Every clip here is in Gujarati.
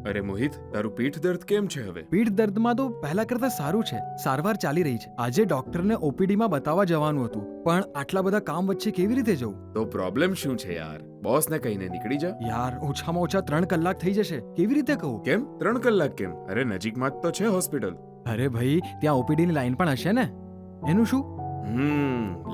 અરે મોહિત, તારું પીઠ દર્દ કેમ છે હવે? પીઠ દર્દમાં તો પહેલા કરતા સારું છે. સારવાર ચાલી રહી છે. આજે ડોક્ટરને ઓપીડીમાં બતાવવા જવાનું હતું, પણ આટલા બધા કામ વચ્ચે કેવી રીતે જવું? તો પ્રોબ્લેમ શું છે યાર? બોસને કહીને નીકળી જા. યાર, ઓછામાં ઓછા 3 કલાક થઈ જશે. કેવી રીતે કહું? કેમ 3 કલાક કેમ? અરે નજીકમાં જ તો છે હોસ્પિટલ. અરે ભાઈ, ત્યાં ઓપીડીની લાઈન પણ હશે ને. એનું શું?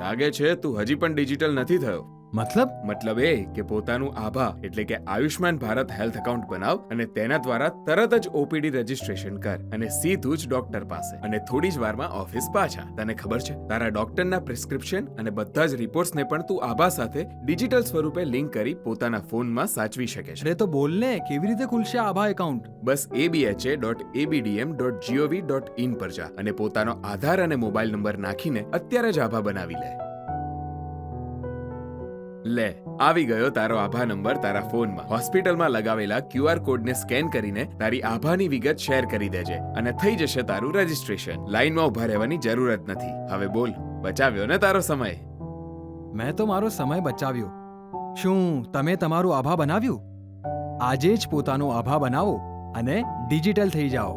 લાગે છે તું હજી પણ ડિજિટલ નથી થયો. મતલબ એ કે પોતાનું આભા એટલે કે આયુષ્માન ભારત હેલ્થ એકાઉન્ટ બનાવ અને તેના દ્વારા તરત જ ઓપીડી રજીસ્ટ્રેશન કર અને સીધું જ ડોક્ટર પાસે અને થોડી જ વારમાં ઓફિસ પાછા. તને ખબર છે, તારા ડોક્ટરના પ્રિસ્ક્રિપ્શન અને બધા જ રિપોર્ટ્સને પણ તું આભા સાથે ડિજિટલ સ્વરૂપે લિંક કરી પોતાના ફોનમાં સાચવી શકે છે. અરે તો બોલ ને, કેવી રીતે ખુલશે આભા એકાઉન્ટ? બસ abha.abdm.gov.in પર જા અને પોતાનો આધાર અને મોબાઈલ નંબર નાખીને અત્યારે જ આભા બનાવી લે, આવી ગયો તારો આભા નંબર તારા ફોનમાં. હોસ્પિટલમાં લગાવેલા QR કોડને સ્કેન કરીને તારી આભાની વિગત શેર કરી દેજે અને થઈ જશે તારું રજીસ્ટ્રેશન. લાઈનમાં ઊભા રહેવાની જરૂર જ નથી. હવે બોલ, બચાવ્યો ને તારો સમય? મેં તો મારો સમય બચાવ્યો. શું તમે તમારું આભા બનાવ્યું? આજે જ પોતાનો આભા બનાવો અને ડિજિટલ થઈ જાઓ.